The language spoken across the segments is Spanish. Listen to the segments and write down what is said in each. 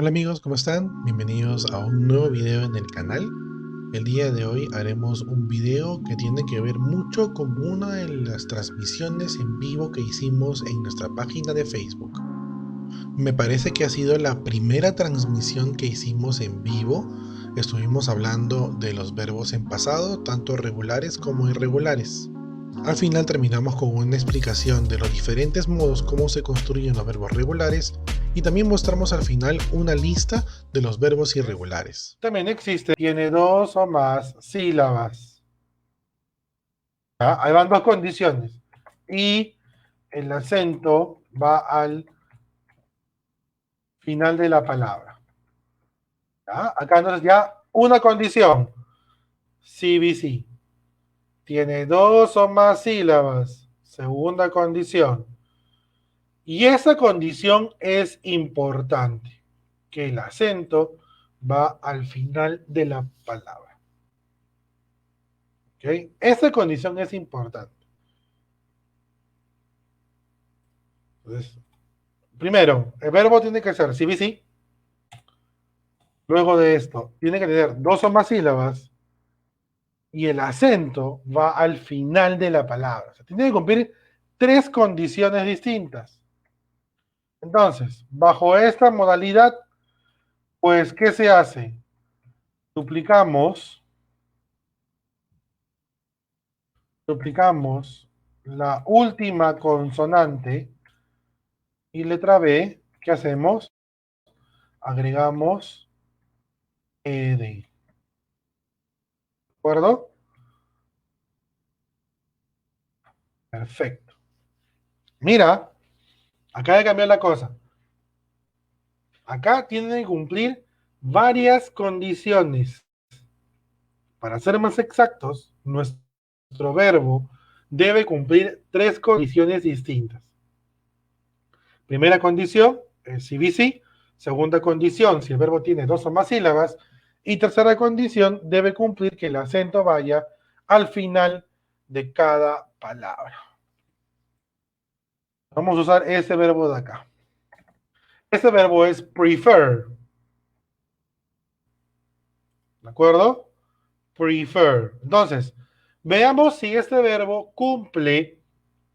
Hola amigos, ¿cómo están? Bienvenidos a un nuevo video en el canal. El día de hoy haremos un video que tiene que ver mucho con una de las transmisiones en vivo que hicimos en nuestra página de Facebook. Me parece que ha sido la primera transmisión que hicimos en vivo. Estuvimos hablando de los verbos en pasado, tanto regulares como irregulares. Al final terminamos con una explicación de los diferentes modos como se construyen los verbos regulares y también mostramos al final una lista de los verbos irregulares. También existe, tiene dos o más sílabas. ¿Ya? Ahí van dos condiciones. Y el acento va al final de la palabra. ¿Ya? Acá entonces ya una condición. CBC. Tiene dos o más sílabas. Segunda condición. Y esa condición es importante. Que el acento va al final de la palabra. ¿Ok? Esa condición es importante. Entonces, primero, el verbo tiene que ser CBC. Luego de esto, tiene que tener dos o más sílabas. Y el acento va al final de la palabra. O sea, tiene que cumplir tres condiciones distintas. Entonces, bajo esta modalidad, pues, ¿qué se hace? Duplicamos la última consonante y letra B. ¿Qué hacemos? Agregamos ed. ¿De acuerdo? Perfecto. Mira, acaba de cambiar la cosa. Acá tienen que cumplir varias condiciones. Para ser más exactos, nuestro verbo debe cumplir tres condiciones distintas. Primera condición, CBC. Segunda condición, si el verbo tiene dos o más sílabas. Y tercera condición, debe cumplir que el acento vaya al final de cada palabra. Vamos a usar ese verbo de acá. Este verbo es prefer. ¿De acuerdo? Prefer. Entonces, veamos si este verbo cumple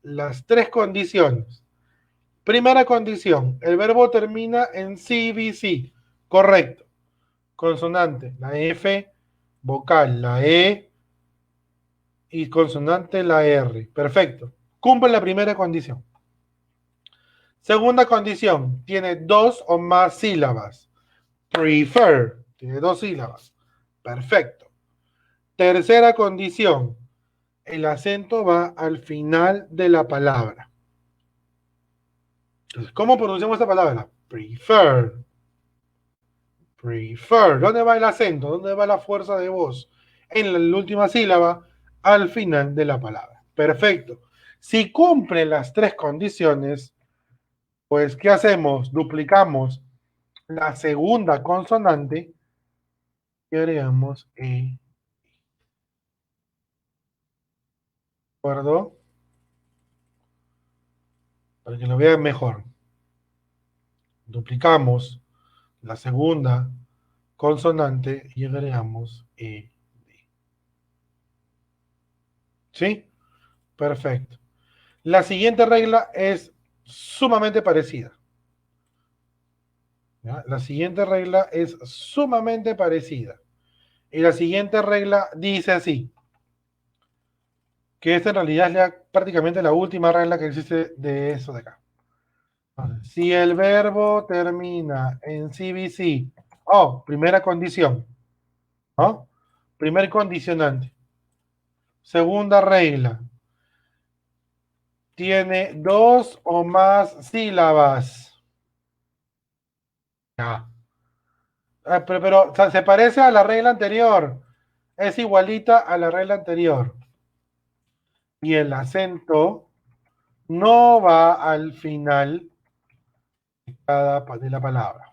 las tres condiciones. Primera condición, el verbo termina en CBC. Correcto. Consonante, la F, vocal, la E y consonante, la R. Perfecto. Cumple la primera condición. Segunda condición, tiene dos o más sílabas. Prefer, tiene dos sílabas. Perfecto. Tercera condición, el acento va al final de la palabra. Entonces, ¿cómo pronunciamos esta palabra? Prefer. Prefer. ¿Dónde va el acento? ¿Dónde va la fuerza de voz? En la última sílaba, al final de la palabra. Perfecto. Si cumple las tres condiciones, pues, ¿qué hacemos? Duplicamos la segunda consonante y agregamos E. ¿De acuerdo? Para que lo vean mejor. Duplicamos la segunda consonante y agregamos E. ¿Sí? Perfecto. La siguiente regla es sumamente parecida. ¿Ya? La siguiente regla es sumamente parecida. Y la siguiente regla dice así, que esta en realidad es prácticamente la última regla que existe de eso de acá. Si el verbo termina en CBC, primera condición, ¿no? Primer condicionante. Segunda regla, tiene dos o más sílabas. Ya. Pero o sea, se parece a la regla anterior. Es igualita a la regla anterior. Y el acento no va al final de la palabra.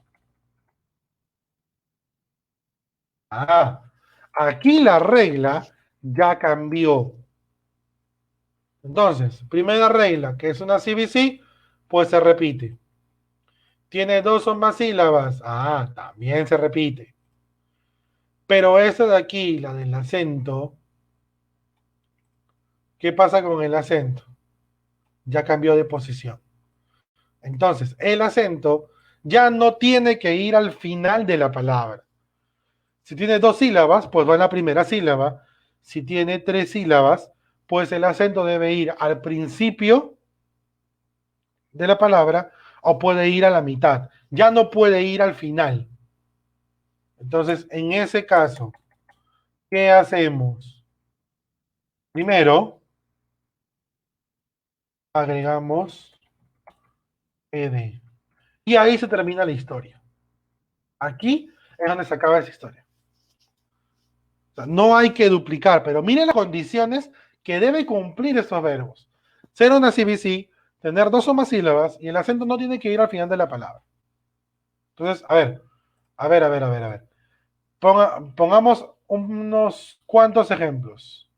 Aquí la regla ya cambió. Entonces, primera regla, que es una CBC, pues se repite. Tiene dos o más sílabas. Ah, también se repite. Pero esta de aquí, la del acento, ¿qué pasa con el acento? Ya cambió de posición. Entonces, el acento ya no tiene que ir al final de la palabra. Si tiene dos sílabas, pues va en la primera sílaba. Si tiene tres sílabas, pues el acento debe ir al principio de la palabra o puede ir a la mitad. Ya no puede ir al final. Entonces, en ese caso, ¿qué hacemos? Primero, agregamos ed. Y ahí se termina la historia. Aquí es donde se acaba esa historia. O sea, no hay que duplicar, pero miren las condiciones que debe cumplir estos verbos. Ser una CBC, tener dos o más sílabas y el acento no tiene que ir al final de la palabra. Entonces, a ver. Pongamos unos cuantos ejemplos.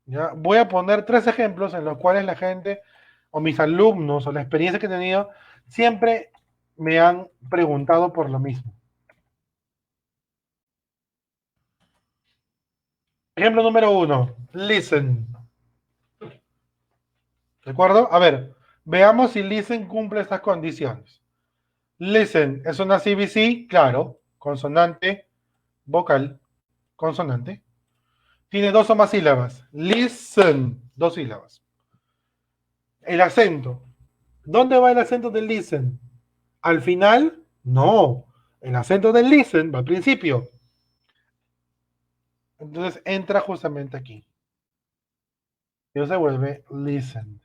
¿Ya? Voy a poner tres ejemplos en los cuales la gente o mis alumnos o la experiencia que he tenido siempre me han preguntado por lo mismo. Ejemplo número uno, listen. ¿De acuerdo? A ver, veamos si listen cumple estas condiciones. Listen es una CBC, claro, consonante, vocal, consonante. Tiene dos o más sílabas. Listen, dos sílabas. El acento. ¿Dónde va el acento del listen? ¿Al final? No. El acento del listen va al principio. Entonces entra justamente aquí. Y se vuelve listen.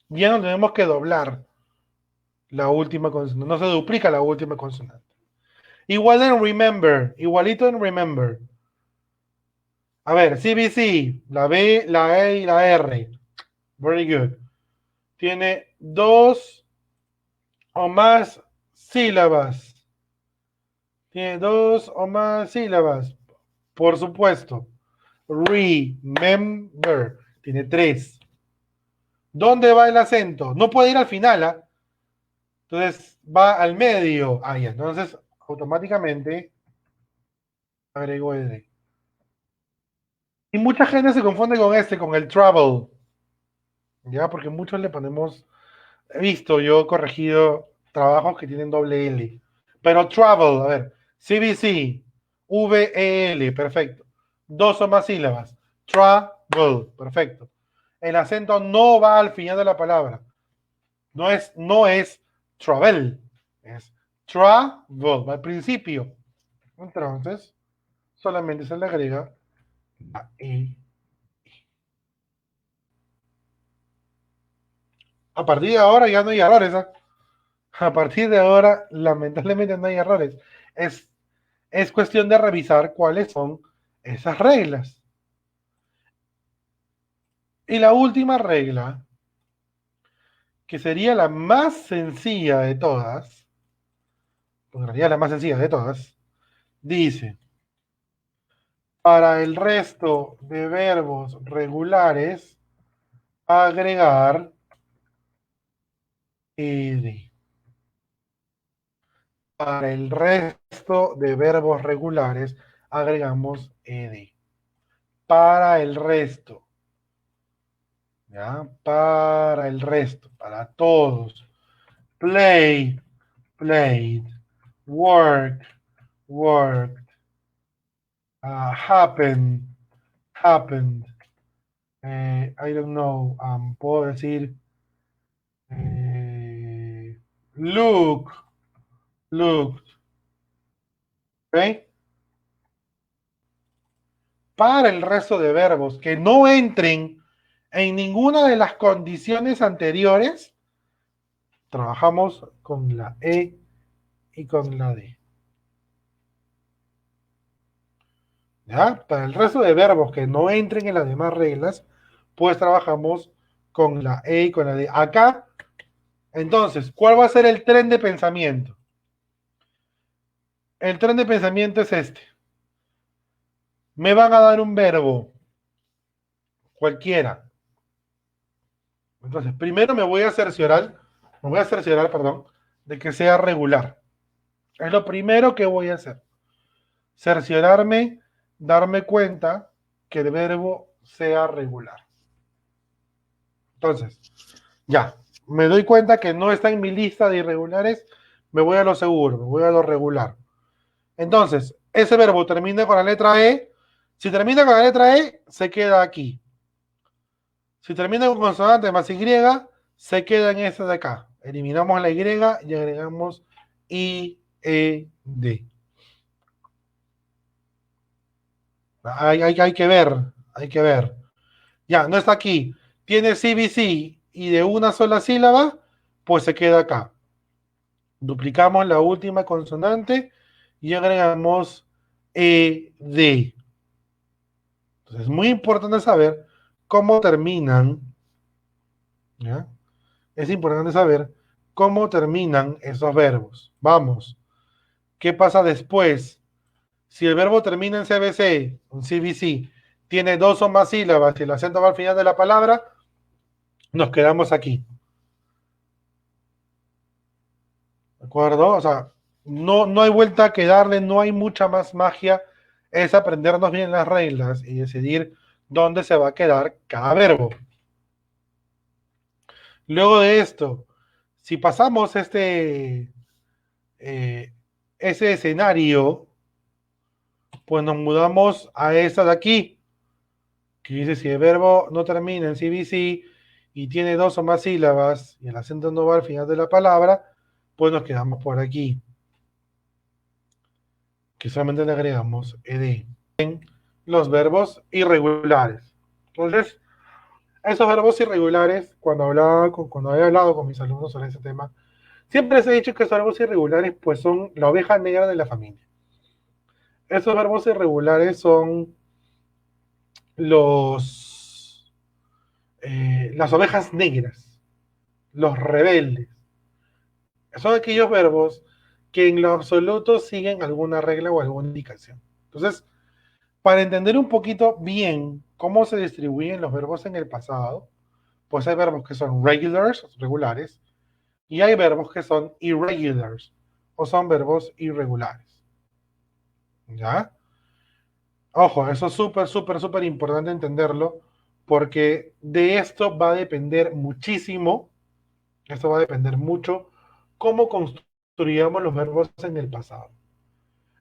Ya no tenemos que doblar la última consonante. No se duplica la última consonante. Igual en remember. Igualito en remember. A ver, CBC. La B, la E y la R. Very good. Tiene dos o más sílabas. Tiene dos o más sílabas. Por supuesto. Remember. Tiene tres. ¿Dónde va el acento? No puede ir al final, ¿ah? Entonces va al medio. Ahí, entonces automáticamente agrego ed. Y mucha gente se confunde con con el travel. Ya, porque muchos le ponemos. He visto, yo he corregido trabajos que tienen doble L. Pero travel, a ver. CBC, VEL, perfecto. Dos o más sílabas. Travel, perfecto. El acento no va al final de la palabra. No es travel, es travel, va al principio. Entonces, solamente se le agrega la E. A partir de ahora ya no hay errores, ¿eh? A partir de ahora, lamentablemente no hay errores. Es, es cuestión de revisar cuáles son esas reglas. Y la última regla, que sería la más sencilla de todas, porque en realidad la más sencilla de todas, dice, para el resto de verbos regulares, agregar ed. Para el resto de verbos regulares, agregamos ed. Para el resto. ¿Ya? Para el resto, para todos. Play, played. Work, worked. Happen, happened. I don't know. Puedo decir look, looked. ¿Ok? Para el resto de verbos que no entren en ninguna de las condiciones anteriores, trabajamos con la E y con la D. ¿Ya? Para el resto de verbos que no entren en las demás reglas, pues trabajamos con la E y con la D. Acá, entonces, ¿cuál va a ser el tren de pensamiento? El tren de pensamiento es este. Me van a dar un verbo, cualquiera, Entonces, primero me voy a cerciorar, perdón, de que sea regular. Es lo primero que voy a hacer. Cerciorarme, darme cuenta que el verbo sea regular. Entonces, ya, me doy cuenta que no está en mi lista de irregulares, me voy a lo seguro, me voy a lo regular. Entonces, ese verbo termina con la letra E. Si termina con la letra E, se queda aquí. Si termina con consonante más Y, se queda en esta de acá. Eliminamos la Y y agregamos I, E, D. Hay que ver, hay que ver. Ya, no está aquí. Tiene CBC y de una sola sílaba, pues se queda acá. Duplicamos la última consonante y agregamos ED. Entonces es muy importante saber cómo terminan, ¿ya? Es importante saber cómo terminan esos verbos. Vamos, ¿qué pasa después? Si el verbo termina en CBC, en CBC, tiene dos o más sílabas y el acento va al final de la palabra, nos quedamos aquí. ¿De acuerdo? O sea, no hay vuelta que darle, no hay mucha más magia. Es aprendernos bien las reglas y decidir dónde se va a quedar cada verbo. Luego de esto, si pasamos ese escenario, pues nos mudamos a esta de aquí, que dice si el verbo no termina en CBC y tiene dos o más sílabas y el acento no va al final de la palabra, pues nos quedamos por aquí, que solamente le agregamos ed. Los verbos irregulares. Entonces, esos verbos irregulares, cuando he hablado con mis alumnos sobre ese tema, siempre les he dicho que esos verbos irregulares pues son la oveja negra de la familia. Esos verbos irregulares son los las ovejas negras, los rebeldes. Son aquellos verbos que en lo absoluto siguen alguna regla o alguna indicación. Entonces, para entender un poquito bien cómo se distribuyen los verbos en el pasado, pues hay verbos que son regulars, regulares, y hay verbos que son irregulars, o son verbos irregulares. ¿Ya? Ojo, eso es súper, súper, súper importante entenderlo, porque de esto va a depender muchísimo, esto va a depender mucho, cómo construíamos los verbos en el pasado.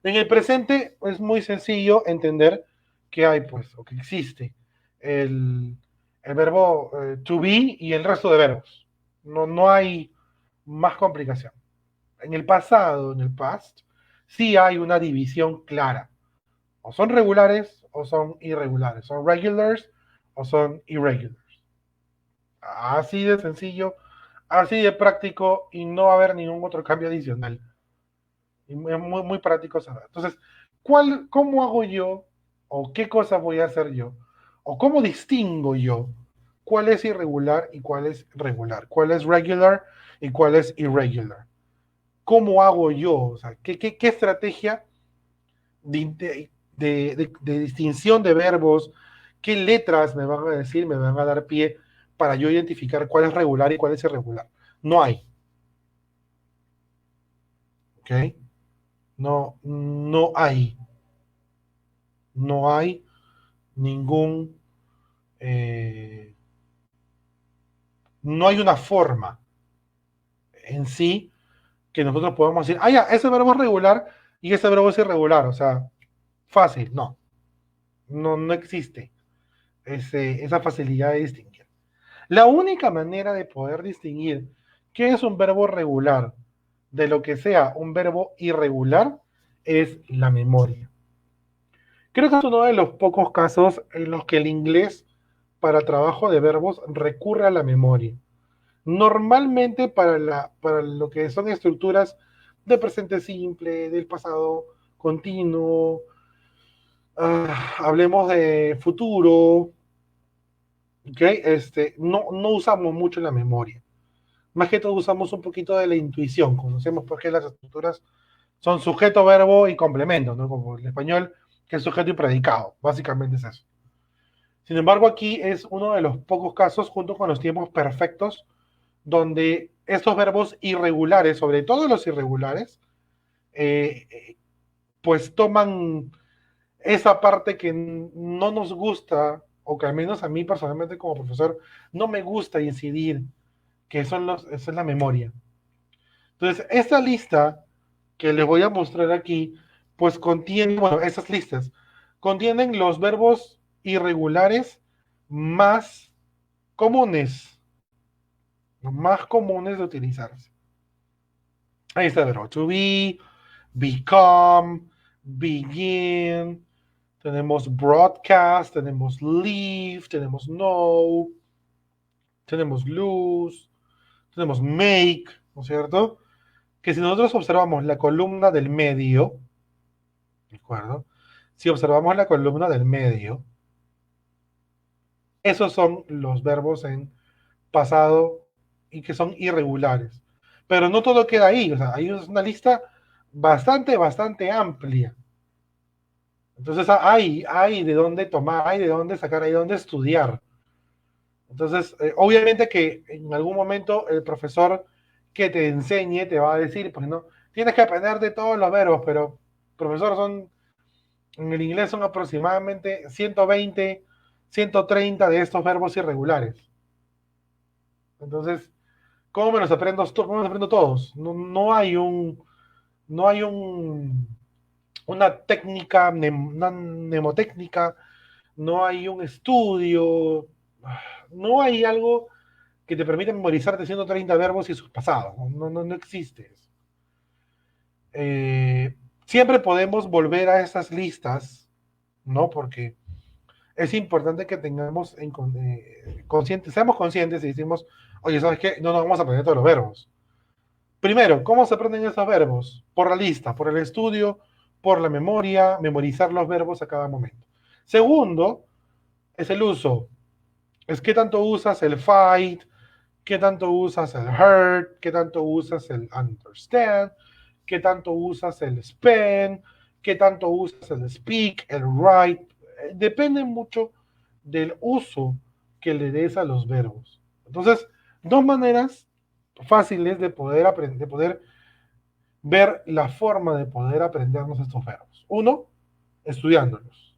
En el presente es muy sencillo entender que hay, pues, o que existe el verbo to be y el resto de verbos. No hay más complicación. En el pasado, en el past, sí hay una división clara. O son regulares o son irregulares. Son regulars o son irregulars. Así de sencillo, así de práctico y no va a haber ningún otro cambio adicional. Y es muy, muy práctico saber. Entonces, ¿cómo hago yo? ¿O qué cosas voy a hacer yo? ¿O cómo distingo yo cuál es irregular y cuál es regular? ¿Cuál es regular y cuál es irregular? ¿Cómo hago yo? O sea, ¿qué estrategia de distinción de verbos, qué letras me van a decir, me van a dar pie para yo identificar cuál es regular y cuál es irregular? No hay. ¿Ok? No hay. No hay ningún, no hay una forma en sí que nosotros podamos decir, ya, ese verbo es regular y ese verbo es irregular, o sea, fácil, no existe esa facilidad de distinguir. La única manera de poder distinguir qué es un verbo regular de lo que sea un verbo irregular es la memoria. Creo que es uno de los pocos casos en los que el inglés para trabajo de verbos recurre a la memoria. Normalmente para lo que son estructuras de presente simple, del pasado continuo, hablemos de futuro, ¿okay? No usamos mucho la memoria. Más que todo usamos un poquito de la intuición. Conocemos por qué las estructuras son sujeto, verbo y complemento, ¿no? Como el español, que es sujeto y predicado. Básicamente es eso. Sin embargo, aquí es uno de los pocos casos, junto con los tiempos perfectos, donde estos verbos irregulares, sobre todo los irregulares, eh, pues toman esa parte que no nos gusta, o que al menos a mí personalmente como profesor no me gusta incidir, que esa es la memoria. Entonces, esta lista que les voy a mostrar aquí, pues contiene, bueno, esas listas contienen los verbos irregulares más comunes, los más comunes de utilizarse. Ahí está el verbo to be, become, begin, tenemos broadcast, tenemos leave, tenemos know, tenemos lose, tenemos make, ¿no es cierto? Que si nosotros observamos la columna del medio, ¿de acuerdo? Si observamos la columna del medio, esos son los verbos en pasado y que son irregulares. Pero no todo queda ahí, o sea, ahí es una lista bastante amplia. Entonces hay de dónde tomar, hay de dónde sacar, hay de dónde estudiar. Entonces, obviamente que en algún momento el profesor que te enseñe te va a decir, pues no, tienes que aprender de todos los verbos, pero profesor, en el inglés son aproximadamente 120, 130 de estos verbos irregulares. Entonces, ¿cómo me los aprendo, cómo me los aprendo todos? No hay una técnica, una mnemotécnica, no hay un estudio, no hay algo que te permita memorizarte 130 verbos y sus pasados. No existe eso. Siempre podemos volver a esas listas, ¿no? Porque es importante que tengamos conscientes, seamos conscientes y decimos, oye, ¿sabes qué? No nos vamos a aprender todos los verbos. Primero, ¿cómo se aprenden esos verbos? Por la lista, por el estudio, por la memoria, memorizar los verbos a cada momento. Segundo, es el uso. Es qué tanto usas el fight, qué tanto usas el hurt, qué tanto usas el understand, qué tanto usas el spend, qué tanto usas el speak, el write. Depende mucho del uso que le des a los verbos. Entonces, dos maneras fáciles de poder aprender, de poder ver la forma de poder aprendernos estos verbos. Uno, estudiándolos,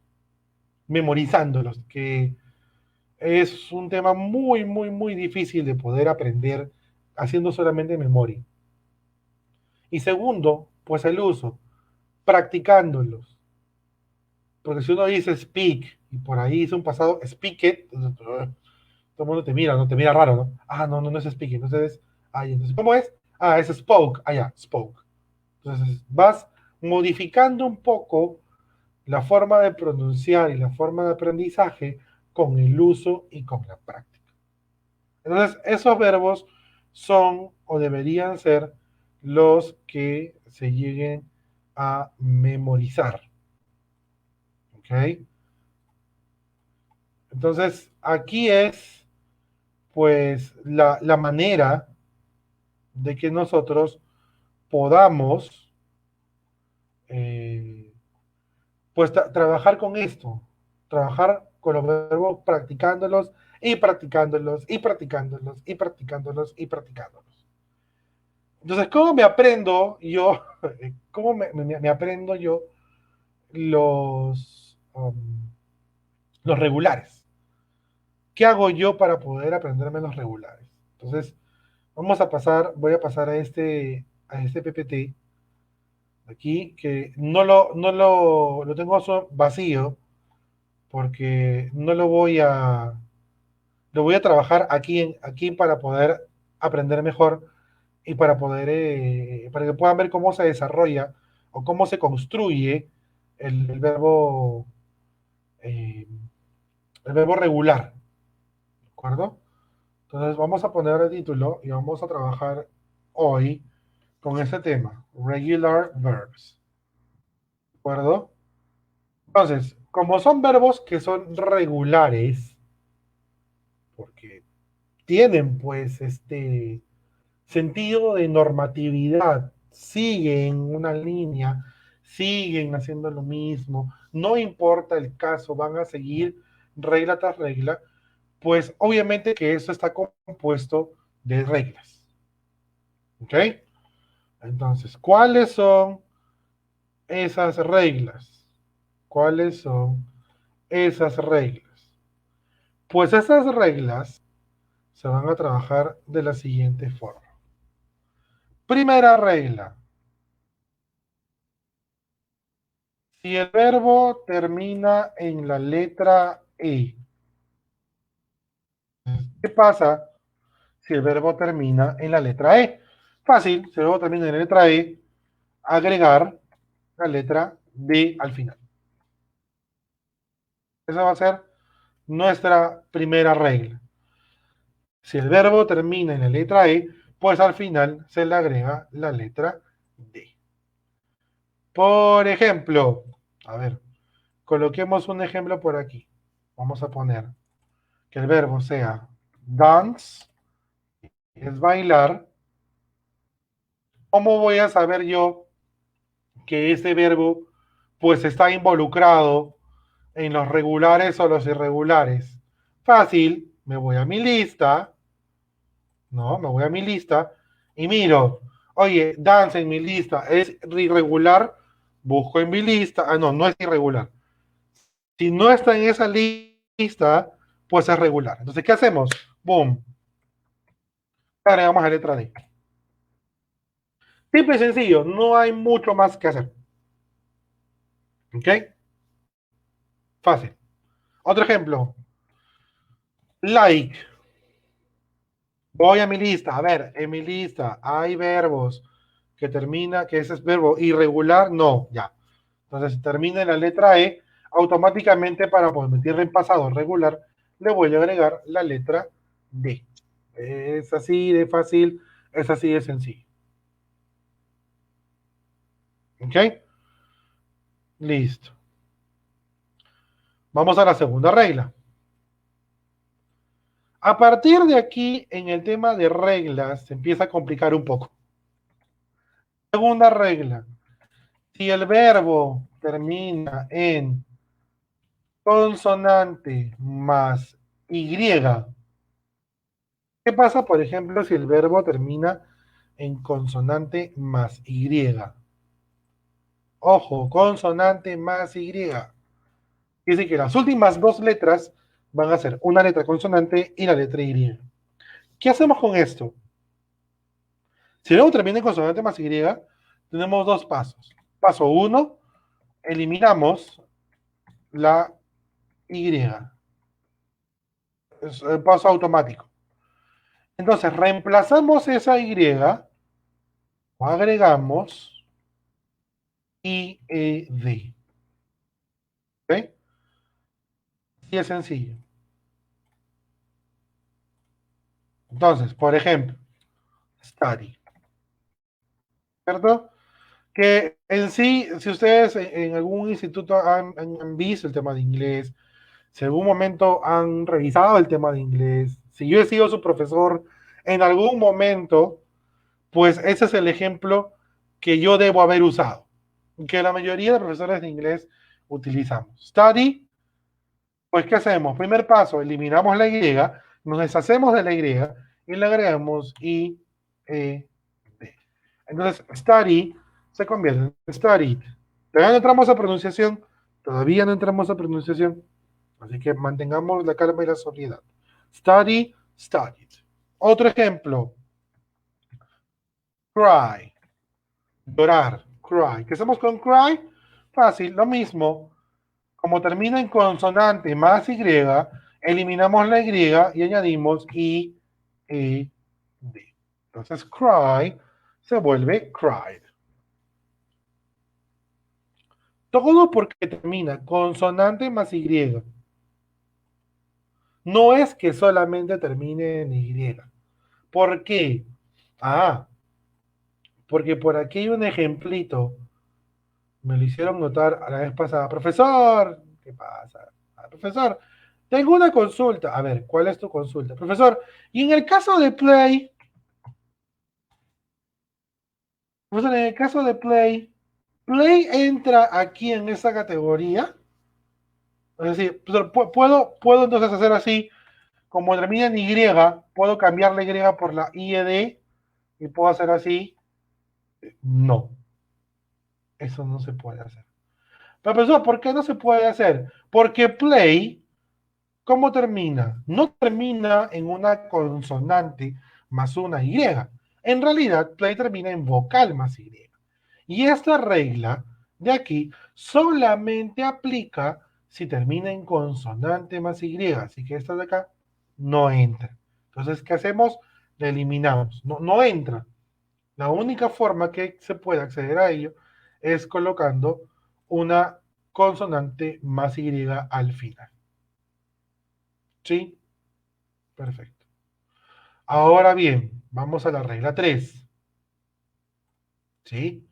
memorizándolos, que es un tema muy difícil de poder aprender haciendo solamente memoria. Y segundo, pues el uso, practicándolos. Porque si uno dice speak y por ahí dice un pasado speak it, todo el mundo te mira, ¿no? Te mira raro, ¿no? Ah, no es speak, entonces, entonces, ¿cómo es? Ah, es spoke, ya, spoke. Entonces vas modificando un poco la forma de pronunciar y la forma de aprendizaje con el uso y con la práctica. Entonces, esos verbos son o deberían ser los que se lleguen a memorizar. ¿Ok? Entonces, aquí es pues la manera de que nosotros podamos eh, pues trabajar con esto, trabajar con los verbos practicándolos y practicándolos y practicándolos y practicándolos y practicándolos. Entonces, ¿cómo me aprendo yo, cómo me aprendo yo los regulares? ¿Qué hago yo para poder aprenderme los regulares? Entonces, voy a pasar a este PPT aquí, que lo tengo vacío, porque no lo voy a trabajar aquí para poder aprender mejor y para que puedan ver cómo se desarrolla o cómo se construye el verbo, eh, el verbo regular, ¿de acuerdo? Entonces vamos a poner el título y vamos a trabajar hoy con este tema, regular verbs, ¿de acuerdo? Entonces, como son verbos que son regulares, porque tienen pues este sentido de normatividad, siguen una línea, siguen haciendo lo mismo, no importa el caso, van a seguir regla tras regla, pues obviamente que eso está compuesto de reglas. ¿Ok? Entonces, ¿cuáles son esas reglas? ¿Cuáles son esas reglas? Pues esas reglas se van a trabajar de la siguiente forma. Primera regla. Si el verbo termina en la letra E, ¿qué pasa si el verbo termina en la letra E? Fácil, si el verbo termina en la letra E, agregar la letra D al final. Esa va a ser nuestra primera regla. Si el verbo termina en la letra E, pues al final se le agrega la letra D. Por ejemplo, a ver, coloquemos un ejemplo por aquí. Vamos a poner que el verbo sea dance, es bailar. ¿Cómo voy a saber yo que ese verbo pues está involucrado en los regulares o los irregulares? Fácil, me voy a mi lista, ¿no? Me voy a mi lista y miro, oye, dance en mi lista es irregular, busco en mi lista, no, no es irregular. Si no está en esa lista, pues es regular. Entonces, ¿qué hacemos? Boom, agregamos la letra D. Simple y sencillo, no hay mucho más que hacer. ¿Ok? Fácil. Otro ejemplo, like. Voy a mi lista. A ver, en mi lista hay verbos que termina, que ese es verbo irregular, no, ya. Entonces, si termina en la letra E, automáticamente para poder meterle en pasado regular, le voy a agregar la letra D. Es así de fácil, es así de sencillo. ¿Ok? Listo. Vamos a la segunda regla. A partir de aquí, en el tema de reglas, se empieza a complicar un poco. Segunda regla. Si el verbo termina en consonante más Y, ¿qué pasa, por ejemplo, si el verbo termina en consonante más Y? Ojo, consonante más Y. Dice que las últimas dos letras van a ser una letra consonante y la letra Y. ¿Qué hacemos con esto? Si luego termina en consonante más Y, tenemos dos pasos. Paso 1, eliminamos la Y. Es el paso automático. Entonces, reemplazamos esa Y o agregamos IED. ¿Ok? Así es sencillo. Entonces, por ejemplo, study. ¿Cierto? Que en sí, si ustedes en algún instituto han visto el tema de inglés, si en algún momento han revisado el tema de inglés, si yo he sido su profesor en algún momento, pues ese es el ejemplo que yo debo haber usado, que la mayoría de profesores de inglés utilizamos. Study, pues ¿qué hacemos? Primer paso, eliminamos la Y, nos deshacemos de la Y le agregamos I, E, D. Entonces, study se convierte en studied. Todavía no entramos a pronunciación, todavía no entramos a pronunciación, así que mantengamos la calma y la sobriedad. Study, studied. Otro ejemplo, cry, llorar, cry. ¿Qué hacemos con cry? Fácil, lo mismo. Como termina en consonante más Y, eliminamos la Y y añadimos I, E, D. Entonces, cry se vuelve cried. Todo porque termina consonante más Y. No es que solamente termine en Y. ¿Por qué? Ah, porque por aquí hay un ejemplito. Me lo hicieron notar a la vez pasada. Profesor, ¿qué pasa? Profesor, tengo una consulta. A ver, ¿cuál es tu consulta? Profesor, y en el caso de Play, profesor, en el caso de Play, ¿Play entra aquí en esa categoría? Es decir, puedo entonces hacer así, como termina en Y, puedo cambiar la Y por la IED y puedo hacer así. No, eso no se puede hacer. Pero profesor, ¿por qué no se puede hacer? Porque play, ¿cómo termina? No termina en una consonante más una Y. En realidad, play termina en vocal más Y. Y esta regla de aquí solamente aplica si termina en consonante más Y. Así que esta de acá no entra. Entonces, ¿qué hacemos? La eliminamos. No, no entra. La única forma que se puede acceder a ello es colocando una consonante más Y al final. ¿Sí? Perfecto. Ahora bien, vamos a la regla 3. ¿Sí?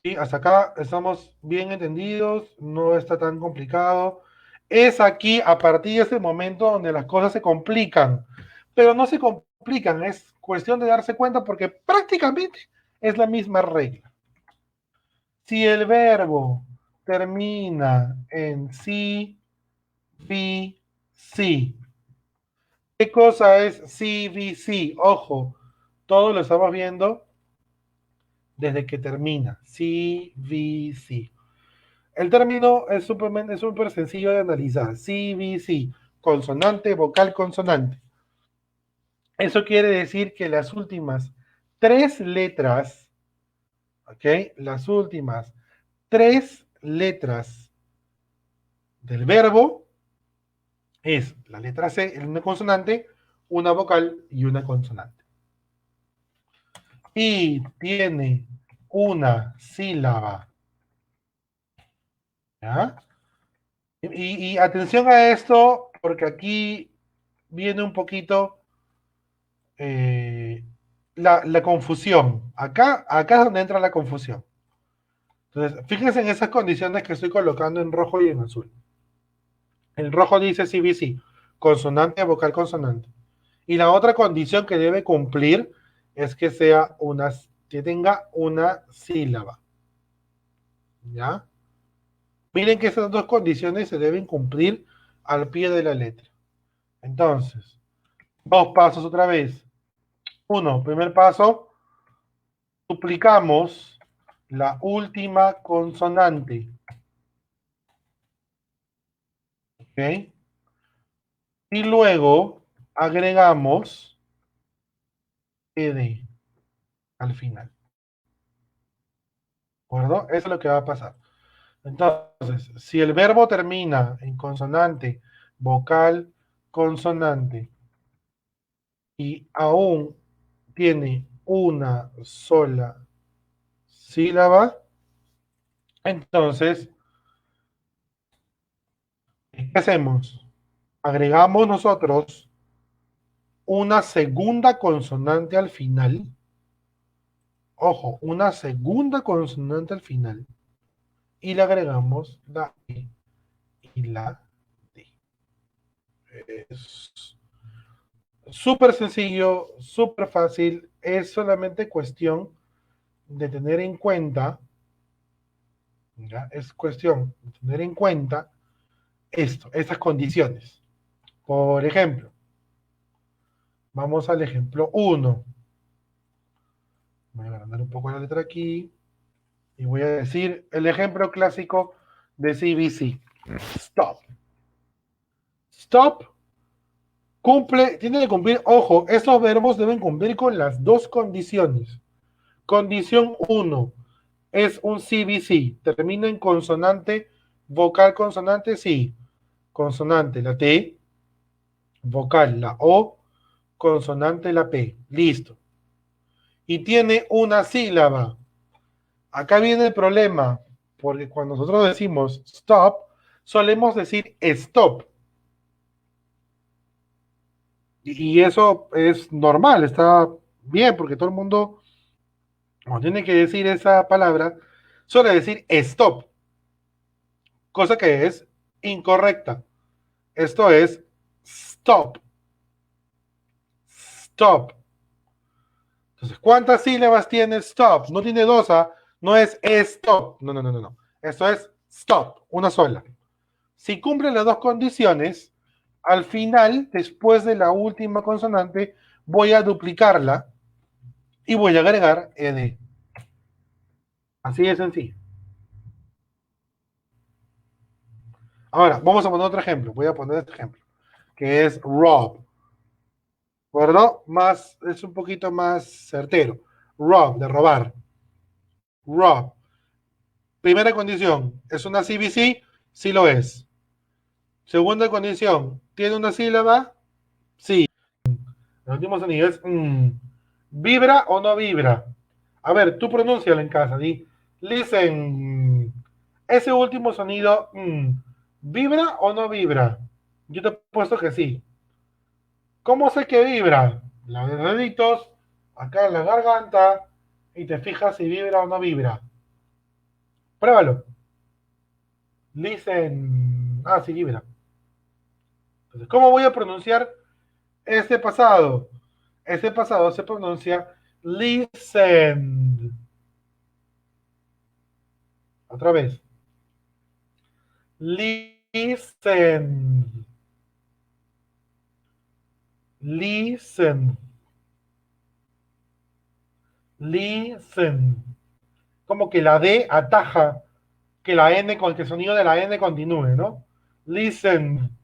Sí, hasta acá estamos bien entendidos, no está tan complicado. Es aquí, a partir de ese momento, donde las cosas se complican. Pero no se complican, es cuestión de darse cuenta porque prácticamente es la misma regla. Si el verbo termina en sí, fi, sí. ¿Qué cosa es sí, vi, sí? Ojo, todo lo estamos viendo desde que termina. Sí, vi, sí. El término es súper sencillo de analizar. Sí, vi, sí. Consonante, vocal, consonante. Eso quiere decir que las últimas tres letras, ¿ok? Las últimas tres letras del verbo es la letra C, una consonante, una vocal y una consonante. Y tiene una sílaba. ¿Ya? Y atención a esto, porque aquí viene un poquito la confusión. Acá es donde entra la confusión. Entonces, fíjense en esas condiciones que estoy colocando en rojo y en azul. El rojo dice CBC, consonante, vocal, consonante. Y la otra condición que debe cumplir es que que tenga una sílaba. ¿Ya? Miren que esas dos condiciones se deben cumplir al pie de la letra. Entonces, dos pasos otra vez. Uno, primer paso, duplicamos la última consonante. ¿Ok? Y luego agregamos ed al final. ¿De acuerdo? Eso es lo que va a pasar. Entonces, si el verbo termina en consonante, vocal, consonante y aún tiene una sola sílaba, entonces, ¿qué hacemos? Agregamos nosotros una segunda consonante al final. Ojo, una segunda consonante al final. Y le agregamos la E y la D. Es súper sencillo, súper fácil. Es solamente cuestión de tener en cuenta, ¿ya? Es cuestión de tener en cuenta estas condiciones. Por ejemplo, vamos al ejemplo 1. Voy a agrandar un poco la letra aquí. Y voy a decir el ejemplo clásico de CBC. Stop. Stop tiene que cumplir, ojo, estos verbos deben cumplir con las dos condiciones. Condición 1 es un CBC, termina en consonante, vocal, consonante, sí. Consonante, la T, vocal, la O, consonante, la P. Listo. Y tiene una sílaba. Acá viene el problema, porque cuando nosotros decimos stop, solemos decir stop. Y eso es normal, está bien, porque todo el mundo, cuando tiene que decir esa palabra, suele decir stop, cosa que es incorrecta. Esto es stop. Stop. Entonces, ¿cuántas sílabas tiene stop? No tiene dos, ¿ah? No es stop. No, no, no, no, no. Esto es stop, una sola. Si cumple las dos condiciones, al final, después de la última consonante, voy a duplicarla y voy a agregar ed. Así de sencillo. Ahora, vamos a poner otro ejemplo. Voy a poner este ejemplo, que es rob. ¿Verdad? Es un poquito más certero. Rob, de robar. Rob. Primera condición, ¿es una CVC? Sí lo es. Segunda condición, ¿tiene una sílaba? Sí. El último sonido es ¿vibra o no vibra? A ver, tú pronúncialo en casa. Di, listen. Ese último sonido, ¿vibra o no vibra? Yo te he puesto que sí. ¿Cómo sé que vibra? Los deditos, acá en la garganta, y te fijas si vibra o no vibra. Pruébalo. Listen. Ah, sí, vibra. Entonces, ¿cómo voy a pronunciar este pasado? Este pasado se pronuncia listen. Otra vez. Listen. Listen. Listen. Como que la D ataja que la N con que el sonido de la N continúe, ¿no? Listen.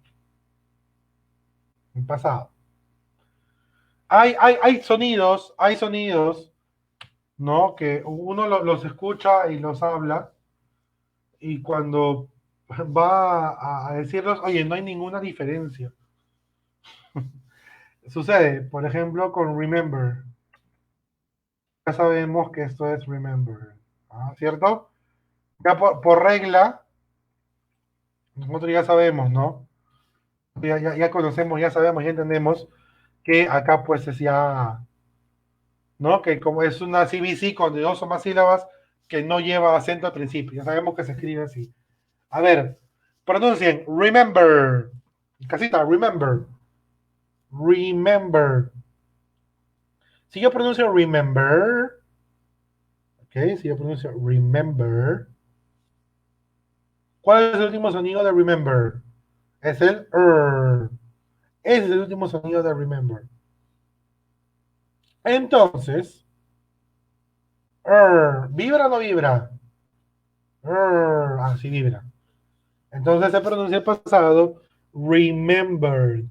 En pasado. Hay sonidos, ¿no? Que uno los escucha y los habla, y cuando va a decirlos, oye, no hay ninguna diferencia. Sucede, por ejemplo, con remember. Ya sabemos que esto es remember, ¿ah? ¿Cierto? Ya por regla, nosotros ya sabemos, ¿no? Ya conocemos, ya sabemos, ya entendemos que acá pues es ya, ¿no? Que como es una CBC con de dos o más sílabas que no lleva acento al principio, ya sabemos que se escribe así. A ver, pronuncien remember. Casita, remember. Remember. Si yo pronuncio remember, ok, si yo pronuncio remember, ¿cuál es el último sonido de remember? Es el er. Ese es el último sonido de remember. Entonces, ¿vibra o no vibra? Así vibra. Entonces se pronuncia el pasado remembered.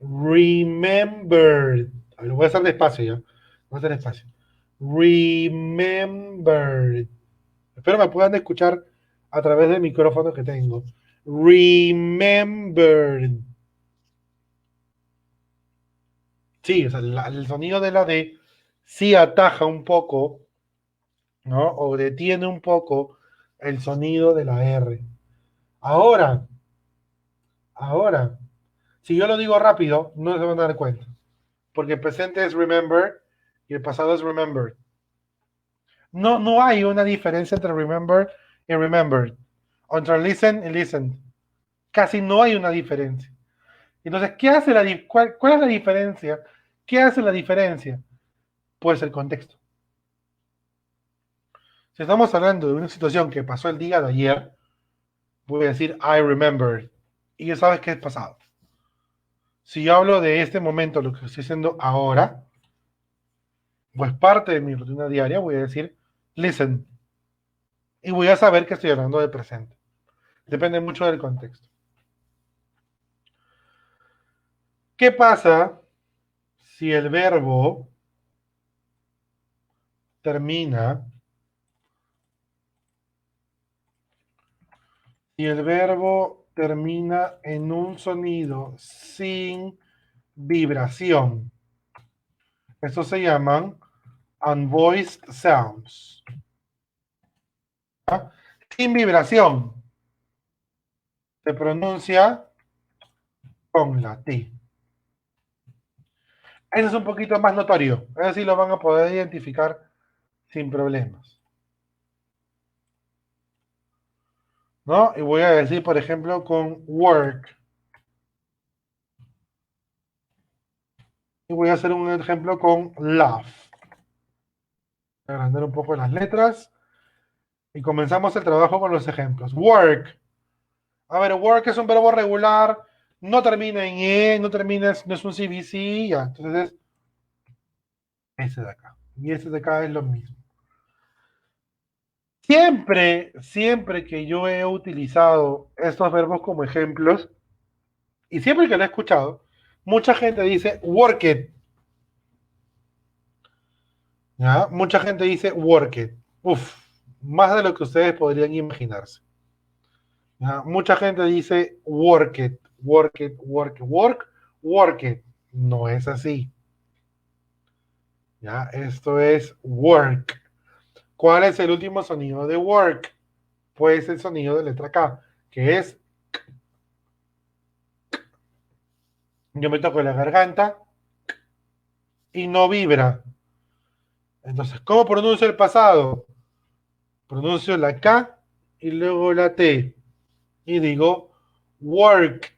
Remembered. A ver, lo voy a hacer despacio ya. Voy a hacer despacio. Remembered. Espero me puedan escuchar a través del micrófono que tengo. Remembered. Sí, o sea, el sonido de la D sí ataja un poco, ¿no? O detiene un poco el sonido de la R. Ahora, ahora, si yo lo digo rápido, no se van a dar cuenta. Porque el presente es remember y el pasado es remembered. No hay una diferencia entre remember y remembered. O entre listen y listened. Casi no hay una diferencia. Entonces, ¿cuál es la diferencia? ¿Qué hace la diferencia? Pues el contexto. Si estamos hablando de una situación que pasó el día de ayer, voy a decir I remember. Y ya sabes qué es pasado. Si yo hablo de este momento, lo que estoy haciendo ahora, pues parte de mi rutina diaria, voy a decir listen. Y voy a saber que estoy hablando de presente. Depende mucho del contexto. ¿Qué pasa si el verbo termina, en un sonido sin vibración? Estos se llaman unvoiced sounds. ¿Ah? Sin vibración se pronuncia con la T. Eso es un poquito más notorio. Así lo van a poder identificar sin problemas, ¿no? Y voy a decir, por ejemplo, con work. Y voy a hacer un ejemplo con love. Voy a agrandar un poco las letras. Y comenzamos el trabajo con los ejemplos. Work. A ver, work es un verbo regular, no termina en E, no termina, no es un CVC, ya. Entonces es ese de acá. Y este de acá es lo mismo. Siempre que yo he utilizado estos verbos como ejemplos, y siempre que lo he escuchado, mucha gente dice work it. ¿Ya? Mucha gente dice work it. Uf, más de lo que ustedes podrían imaginarse. ¿Ya? Mucha gente dice work it, work it, work it, work it. No es así. ¿Ya? Esto es work. ¿Cuál es el último sonido de work? Pues el sonido de letra K, que es, yo me toco la garganta y no vibra. Entonces, ¿cómo pronuncio el pasado? Pronuncio la K y luego la T. Y digo worked.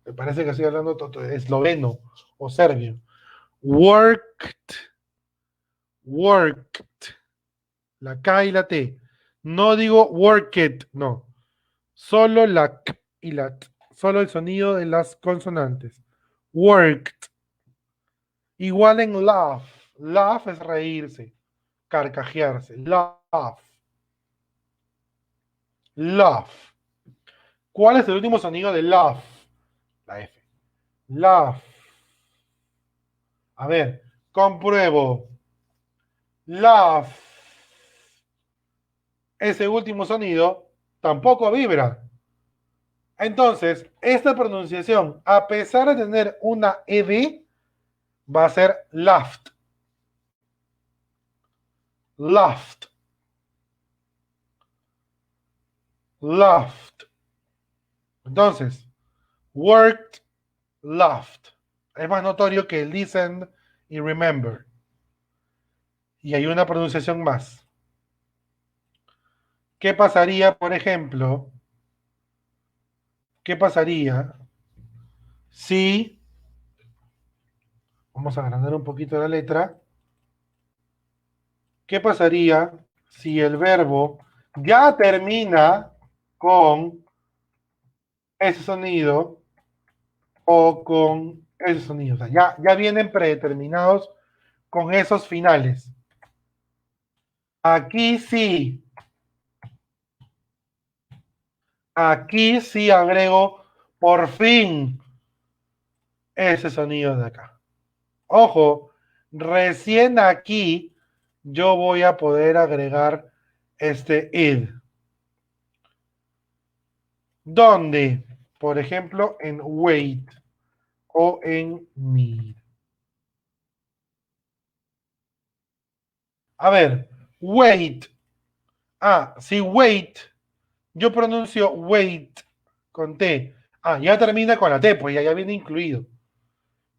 Me parece que estoy hablando esloveno o serbio. Worked. Worked. La K y la T. No digo worked, no. Solo la K y la T. Solo el sonido de las consonantes. Worked. Igual en laugh. Laugh es reírse, carcajearse. Laugh. Laugh. ¿Cuál es el último sonido de laugh? La F. Laugh. A ver, compruebo. Laugh. Ese último sonido tampoco vibra. Entonces, esta pronunciación, a pesar de tener una ED, va a ser laughed. Laughed. Laughed. Entonces, worked, laughed. Es más notorio que listen y remember. Y hay una pronunciación más. ¿Qué pasaría, por ejemplo? ¿Qué pasaría si, vamos a agrandar un poquito la letra, qué pasaría si el verbo ya termina con ese sonido o con ese sonido? O sea, ya vienen predeterminados con esos finales. Aquí sí agrego por fin ese sonido de acá. Ojo, recién aquí yo voy a poder agregar este id. ¿Dónde? Por ejemplo, en wait o en need. A ver, wait. Ah, sí, wait. Yo pronuncio wait con T. Ah, ya termina con la T, pues ya viene incluido.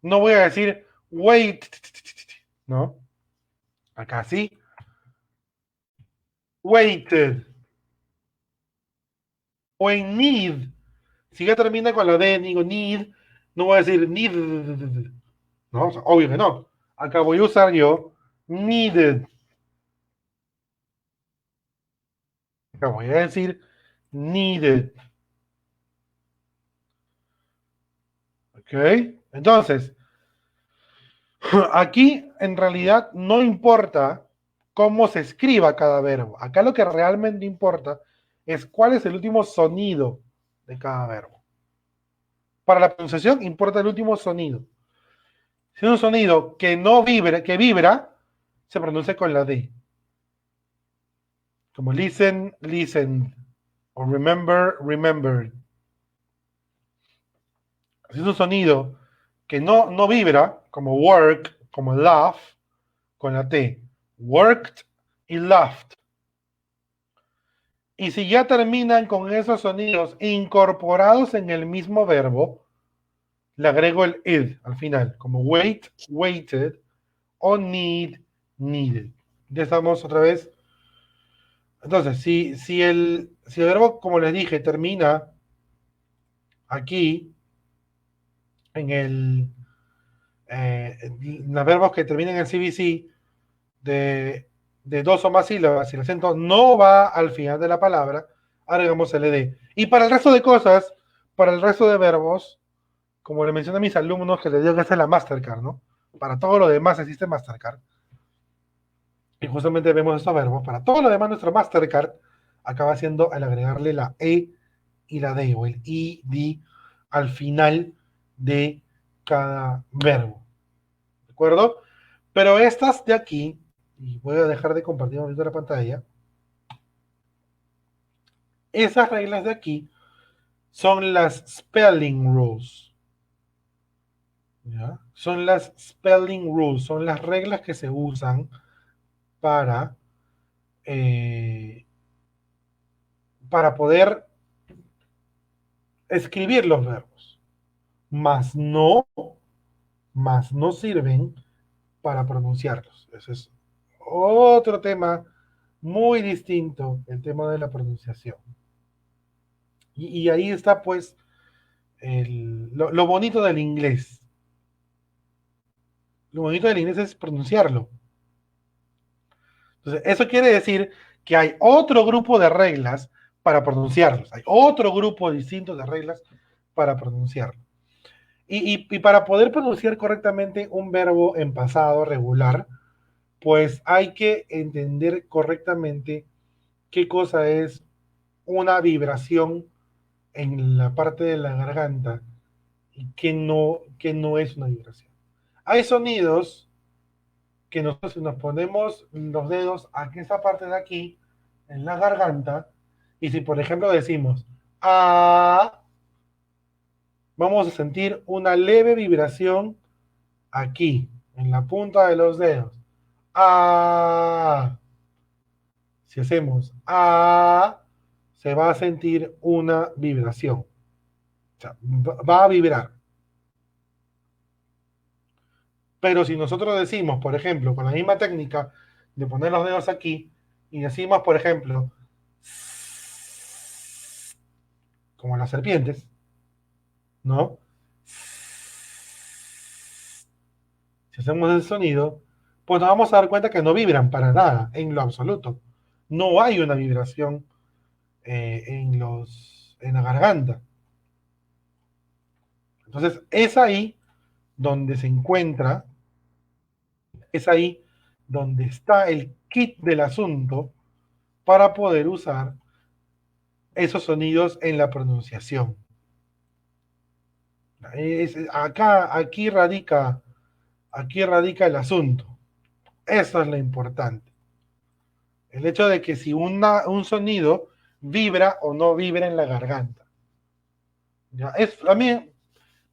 No voy a decir wait. No. Acá sí. Waited. O en need. Si ya termina con la D, digo need, no voy a decir need. No, o sea, obvio que no. Acá voy a usar yo needed. Acá voy a decir needed. ¿Ok? Entonces, aquí en realidad no importa cómo se escriba cada verbo. Acá lo que realmente importa es cuál es el último sonido de cada verbo. Para la pronunciación importa el último sonido. Si es un sonido que no vibra, que vibra, se pronuncia con la D. Como listen, listened. O remember, remembered. Si es un sonido que no vibra, como work, como laugh, con la T. Worked y laughed. Y si ya terminan con esos sonidos incorporados en el mismo verbo, le agrego el id al final, como wait, waited, o need, needed. Ya estamos otra vez. Entonces, si el verbo, como les dije, termina aquí, en los verbos que terminan en CVC, de de dos o más sílabas y el acento no va al final de la palabra, agregamos ld. Y para el resto de cosas, para el resto de verbos, como le mencioné a mis alumnos, que les digo que esta es la Mastercard, ¿no? Para todo lo demás existe Mastercard. Y justamente vemos estos verbos. Para todo lo demás, nuestro Mastercard acaba siendo al agregarle la E y la D, o el ID al final de cada verbo. ¿De acuerdo? Pero estas de aquí, y voy a dejar de compartir un poquito la pantalla, esas reglas de aquí son las spelling rules. ¿Ya? Son las spelling rules, son las reglas que se usan para, eh, para poder escribir los verbos, más no sirven para pronunciarlos. Ese es otro tema muy distinto, el tema de la pronunciación. Y ahí está pues lo bonito del inglés. Lo bonito del inglés es pronunciarlo. Entonces, eso quiere decir que hay otro grupo de reglas para pronunciarlos. Hay otro grupo distinto de reglas para pronunciarlo. Y para poder pronunciar correctamente un verbo en pasado regular, pues hay que entender correctamente qué cosa es una vibración en la parte de la garganta y qué no es una vibración. Hay sonidos que nosotros si nos ponemos los dedos aquí, esta parte de aquí, en la garganta, y si por ejemplo decimos ah, vamos a sentir una leve vibración aquí, en la punta de los dedos. Ah, si hacemos ah, se va a sentir una vibración. O sea, va a vibrar. Pero si nosotros decimos, por ejemplo, con la misma técnica de poner los dedos aquí, y decimos, por ejemplo, como las serpientes, ¿no? Si hacemos ese sonido, pues nos vamos a dar cuenta que no vibran para nada, en lo absoluto. No hay una vibración en la garganta. Entonces, es ahí donde se encuentra, es ahí donde está el kit del asunto para poder usar esos sonidos en la pronunciación. Aquí radica el asunto. Eso es lo importante. El hecho de que si un sonido vibra o no vibra en la garganta. A mí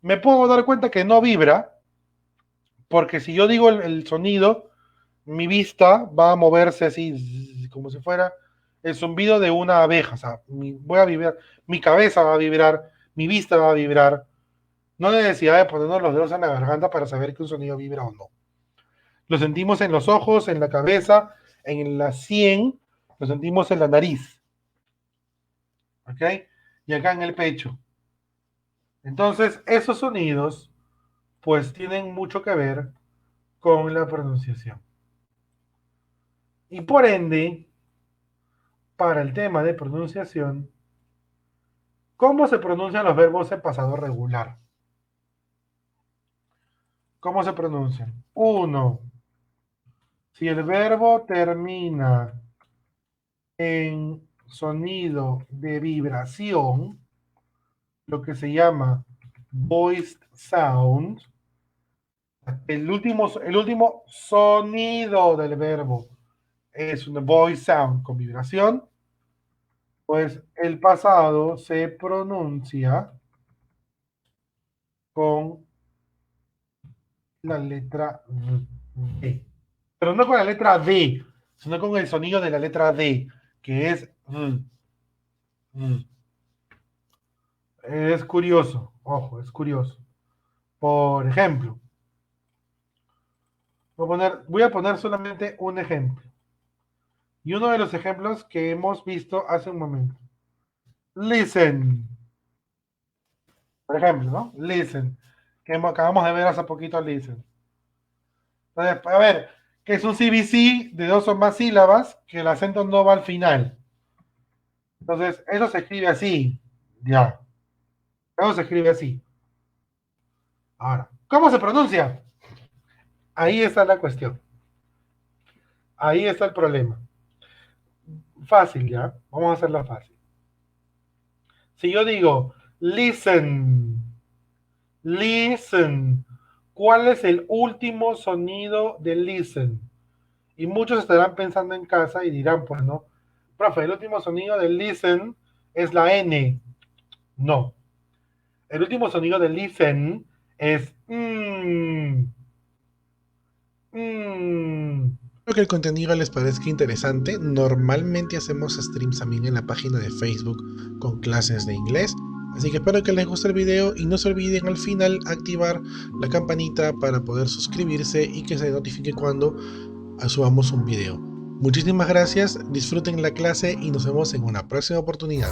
me puedo dar cuenta que no vibra, porque si yo digo el sonido, mi vista va a moverse así, como si fuera el zumbido de una abeja. O sea, voy a vibrar, mi cabeza va a vibrar, mi vista va a vibrar. No hay necesidad de ponernos los dedos en la garganta para saber que un sonido vibra o no. Lo sentimos en los ojos, en la cabeza, en la sien, lo sentimos en la nariz. ¿Ok? Y acá en el pecho. Entonces, esos sonidos, pues tienen mucho que ver con la pronunciación. Y por ende, para el tema de pronunciación, ¿cómo se pronuncian los verbos en pasado regular? ¿Cómo se pronuncian? Uno, si el verbo termina en sonido de vibración, lo que se llama voiced sound, el último sonido del verbo es un voice sound con vibración, pues el pasado se pronuncia con la letra D. Pero no con la letra D, sino con el sonido de la letra D, que es Es curioso, ojo, es curioso. Por ejemplo, voy a poner solamente un ejemplo. Y uno de los ejemplos que hemos visto hace un momento. Listen. Por ejemplo, ¿no? Listen. Que acabamos de ver hace poquito, listen. Entonces, a ver, que es un CVC de 2 o más sílabas, que el acento no va al final. Entonces, eso se escribe así. Ya. Eso se escribe así. Ahora, ¿cómo se pronuncia? Ahí está la cuestión. Ahí está el problema. Fácil, ¿ya? Vamos a hacerlo fácil. Si yo digo, listen, listen, ¿cuál es el último sonido de listen? Y muchos estarán pensando en casa y dirán, pues no, profe, el último sonido de listen es la N. No. El último sonido de listen es Espero que el contenido les parezca interesante. Normalmente hacemos streams también en la página de Facebook con clases de inglés. Así que espero que les guste el video y no se olviden al final activar la campanita para poder suscribirse y que se notifique cuando subamos un video. Muchísimas gracias, disfruten la clase y nos vemos en una próxima oportunidad.